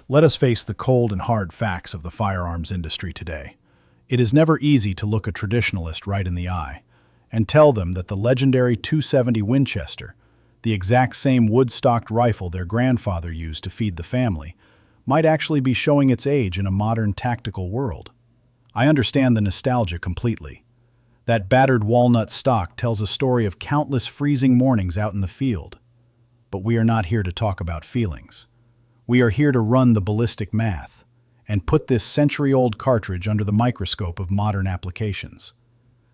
Let us face the cold and hard facts of the firearms industry today. It is never easy to look a traditionalist right in the eye and tell them that the legendary .270 Winchester, the exact same wood-stocked rifle their grandfather used to feed the family, might actually be showing its age in a modern tactical world. I understand the nostalgia completely. That battered walnut stock tells a story of countless freezing mornings out in the field. But we are not here to talk about feelings. We are here to run the ballistic math and put this century-old cartridge under the microscope of modern applications.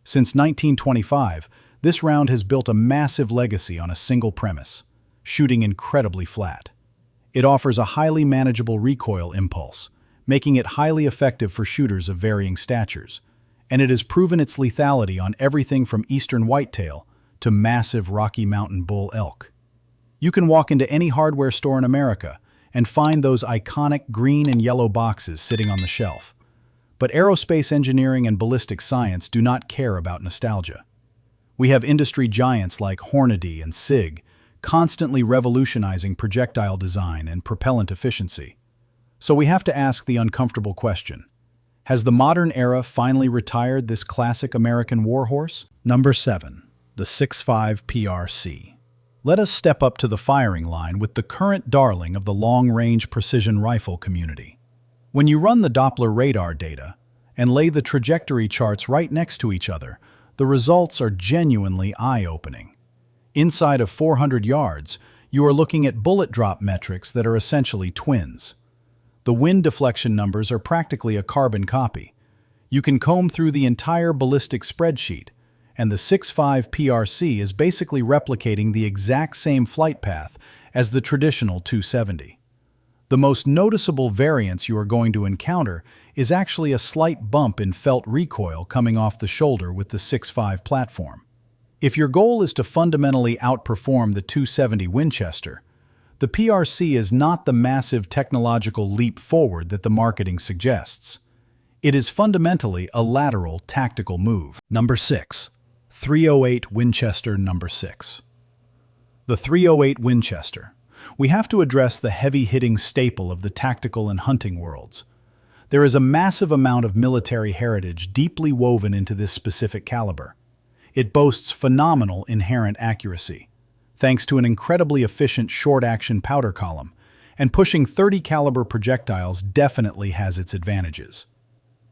Since 1925, this round has built a massive legacy on a single premise: shooting incredibly flat. It offers a highly manageable recoil impulse, making it highly effective for shooters of varying statures, and it has proven its lethality on everything from eastern whitetail to massive Rocky Mountain bull elk. You can walk into any hardware store in America and find those iconic green and yellow boxes sitting on the shelf. But aerospace engineering and ballistic science do not care about nostalgia. We have industry giants like Hornady and SIG constantly revolutionizing projectile design and propellant efficiency. So we have to ask the uncomfortable question: has the modern era finally retired this classic American warhorse? Number 7. The 6.5 PRC. Let us step up to the firing line with the current darling of the long-range precision rifle community. When you run the Doppler radar data and lay the trajectory charts right next to each other, the results are genuinely eye-opening. Inside of 400 yards, you are looking at bullet drop metrics that are essentially twins. The wind deflection numbers are practically a carbon copy. You can comb through the entire ballistic spreadsheet, and the 6.5 PRC is basically replicating the exact same flight path as the traditional .270. The most noticeable variance you are going to encounter is actually a slight bump in felt recoil coming off the shoulder with the 6.5 platform. If your goal is to fundamentally outperform the .270 Winchester, the PRC is not the massive technological leap forward that the marketing suggests. It is fundamentally a lateral tactical move. Number 6. 308 Winchester. Number 6. The 308 Winchester. We have to address the heavy-hitting staple of the tactical and hunting worlds. There is a massive amount of military heritage deeply woven into this specific caliber. It boasts phenomenal inherent accuracy, thanks to an incredibly efficient short-action powder column, and pushing .30 caliber projectiles definitely has its advantages.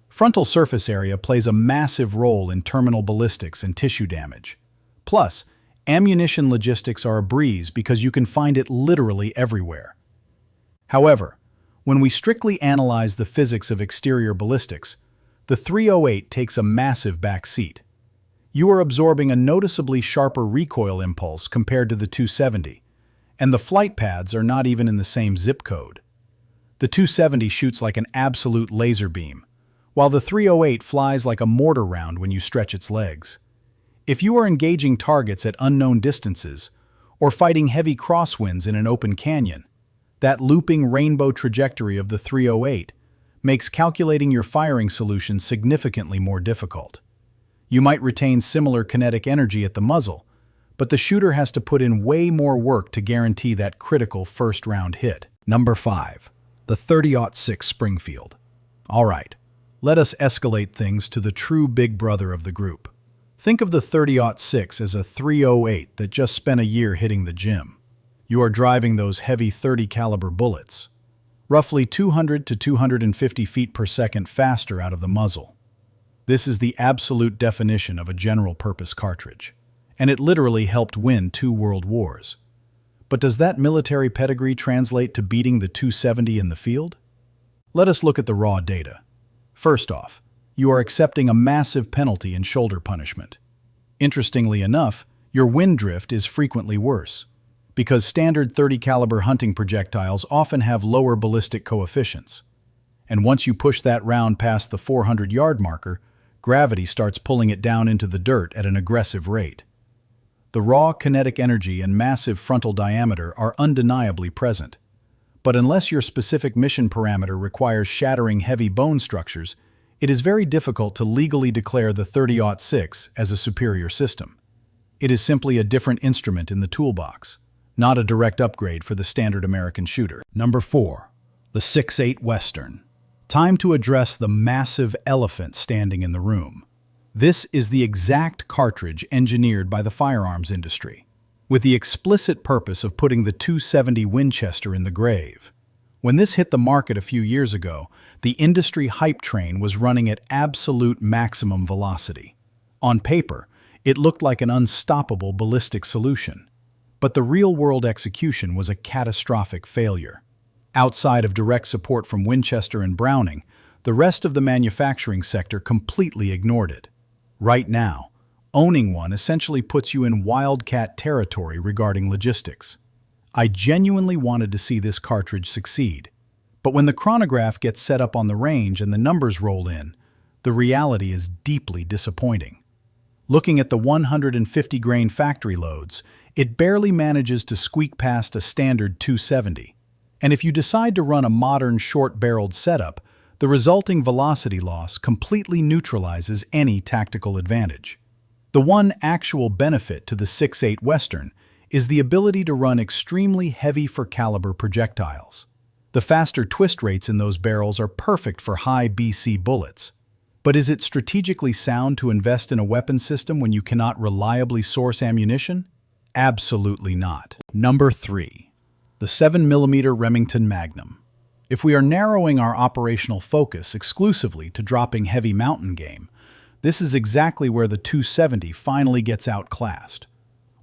Frontal surface area plays a massive role in terminal ballistics and tissue damage. Plus, ammunition logistics are a breeze because you can find it literally everywhere. However, when we strictly analyze the physics of exterior ballistics, the 308 takes a massive back seat. You are absorbing a noticeably sharper recoil impulse compared to the .270, and the flight paths are not even in the same zip code. The .270 shoots like an absolute laser beam, while the 308 flies like a mortar round when you stretch its legs. If you are engaging targets at unknown distances, or fighting heavy crosswinds in an open canyon, that looping rainbow trajectory of the 308 makes calculating your firing solution significantly more difficult. You might retain similar kinetic energy at the muzzle, but the shooter has to put in way more work to guarantee that critical first-round hit. Number 5. The 30-06 Springfield. All right, let us escalate things to the true big brother of the group. Think of the 30-06 as a 308 that just spent a year hitting the gym. You are driving those heavy .30 caliber bullets, roughly 200 to 250 feet per second faster out of the muzzle. This is the absolute definition of a general-purpose cartridge, and it literally helped win 2 world wars. But does that military pedigree translate to beating the .270 in the field? Let us look at the raw data. First off, you are accepting a massive penalty in shoulder punishment. Interestingly enough, your wind drift is frequently worse, because standard .30 caliber hunting projectiles often have lower ballistic coefficients. And once you push that round past the 400-yard marker, gravity starts pulling it down into the dirt at an aggressive rate. The raw kinetic energy and massive frontal diameter are undeniably present. But unless your specific mission parameter requires shattering heavy bone structures, it is very difficult to legally declare the 30-06 as a superior system. It is simply a different instrument in the toolbox, not a direct upgrade for the standard American shooter. Number 4. The 6.8 Western. Time to address the massive elephant standing in the room. This is the exact cartridge engineered by the firearms industry, with the explicit purpose of putting the .270 Winchester in the grave. When this hit the market a few years ago, the industry hype train was running at absolute maximum velocity. On paper, it looked like an unstoppable ballistic solution. But the real-world execution was a catastrophic failure. Outside of direct support from Winchester and Browning, the rest of the manufacturing sector completely ignored it. Right now, owning one essentially puts you in wildcat territory regarding logistics. I genuinely wanted to see this cartridge succeed. But when the chronograph gets set up on the range and the numbers roll in, the reality is deeply disappointing. Looking at the 150-grain factory loads, it barely manages to squeak past a standard .270. And if you decide to run a modern short-barreled setup, the resulting velocity loss completely neutralizes any tactical advantage. The one actual benefit to the 6.8 Western is the ability to run extremely heavy for caliber projectiles. The faster twist rates in those barrels are perfect for high BC bullets. But is it strategically sound to invest in a weapon system when you cannot reliably source ammunition? Absolutely not. Number 3. The 7mm Remington Magnum. If we are narrowing our operational focus exclusively to dropping heavy mountain game, this is exactly where the .270 finally gets outclassed.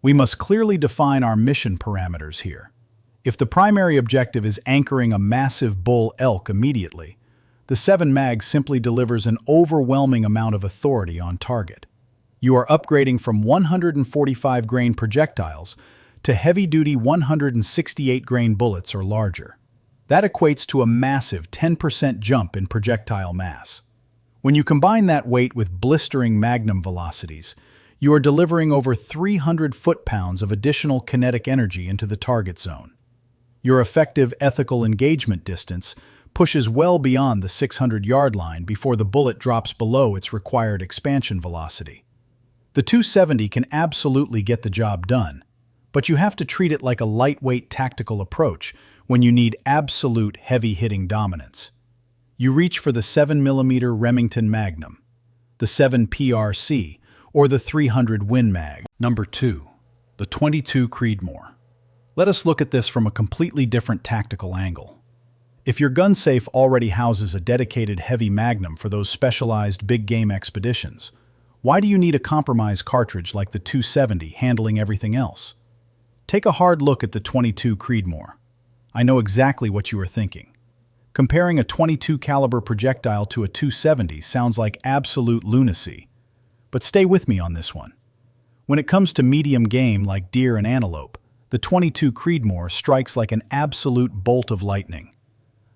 We must clearly define our mission parameters here. If the primary objective is anchoring a massive bull elk immediately, the 7 Mag simply delivers an overwhelming amount of authority on target. You are upgrading from 145-grain projectiles to heavy-duty 168-grain bullets or larger. That equates to a massive 10% jump in projectile mass. When you combine that weight with blistering magnum velocities, you are delivering over 300 foot-pounds of additional kinetic energy into the target zone. Your effective ethical engagement distance pushes well beyond the 600-yard line before the bullet drops below its required expansion velocity. The .270 can absolutely get the job done, but you have to treat it like a lightweight tactical approach when you need absolute heavy-hitting dominance. You reach for the 7mm Remington Magnum, the 7 PRC, or the 300 Win Mag. Number 2. The .22 Creedmoor. Let us look at this from a completely different tactical angle. If your gun safe already houses a dedicated heavy magnum for those specialized big-game expeditions, why do you need a compromised cartridge like the .270 handling everything else? Take a hard look at the .22 Creedmoor. I know exactly what you are thinking. Comparing a .22 caliber projectile to a .270 sounds like absolute lunacy. But stay with me on this one. When it comes to medium game like deer and antelope, the .22 Creedmoor strikes like an absolute bolt of lightning.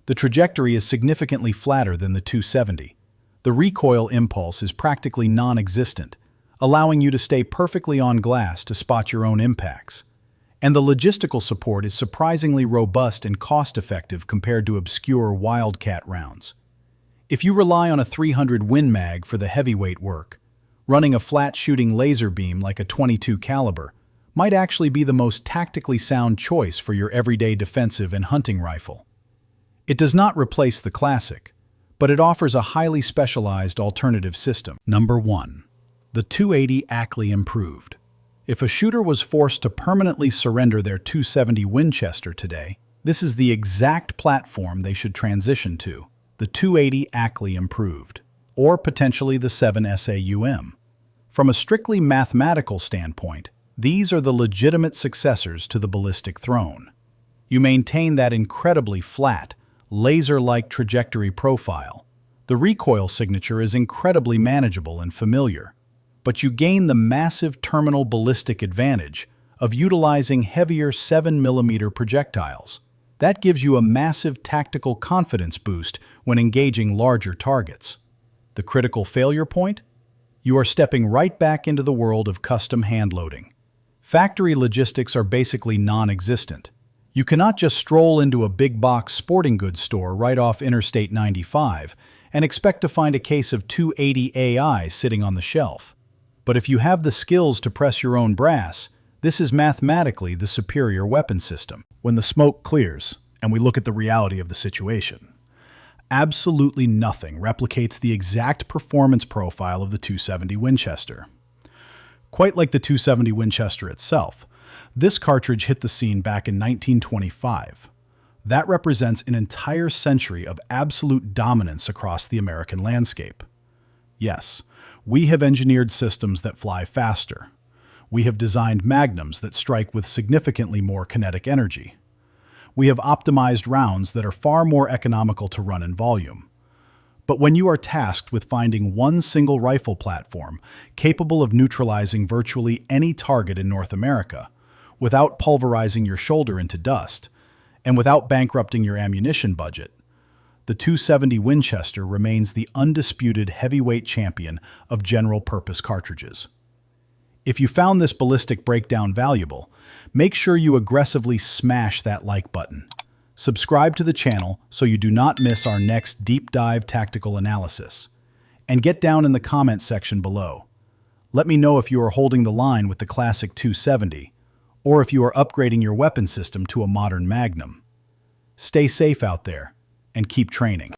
The trajectory is significantly flatter than the .270. The recoil impulse is practically non-existent, allowing you to stay perfectly on glass to spot your own impacts. And the logistical support is surprisingly robust and cost-effective compared to obscure wildcat rounds. If you rely on a 300 Win Mag for the heavyweight work, running a flat-shooting laser beam like a .22 caliber might actually be the most tactically sound choice for your everyday defensive and hunting rifle. It does not replace the classic, but it offers a highly specialized alternative system. Number 1. The .280 Ackley Improved. If a shooter was forced to permanently surrender their .270 Winchester today, this is the exact platform they should transition to, the .280 Ackley Improved, or potentially the 7 SAUM. From a strictly mathematical standpoint, these are the legitimate successors to the ballistic throne. You maintain that incredibly flat, laser-like trajectory profile. The recoil signature is incredibly manageable and familiar, but you gain the massive terminal ballistic advantage of utilizing heavier 7mm projectiles. That gives you a massive tactical confidence boost when engaging larger targets. The critical failure point? You are stepping right back into the world of custom handloading. Factory logistics are basically non-existent. You cannot just stroll into a big-box sporting goods store right off Interstate 95 and expect to find a case of .280 AI sitting on the shelf. But if you have the skills to press your own brass, this is mathematically the superior weapon system. When the smoke clears, and we look at the reality of the situation. Absolutely nothing replicates the exact performance profile of the 270 Winchester. Quite like the 270 Winchester itself, this cartridge hit the scene back in 1925. That represents an entire century of absolute dominance across the American landscape. Yes, we have engineered systems that fly faster. We have designed magnums that strike with significantly more kinetic energy. We have optimized rounds that are far more economical to run in volume. But when you are tasked with finding one single rifle platform capable of neutralizing virtually any target in North America, without pulverizing your shoulder into dust, and without bankrupting your ammunition budget, the 270 Winchester remains the undisputed heavyweight champion of general-purpose cartridges. If you found this ballistic breakdown valuable, make sure you aggressively smash that like button. Subscribe to the channel so you do not miss our next deep dive tactical analysis. And get down in the comments section below. Let me know if you are holding the line with the classic 270, or if you are upgrading your weapon system to a modern Magnum. Stay safe out there, and keep training.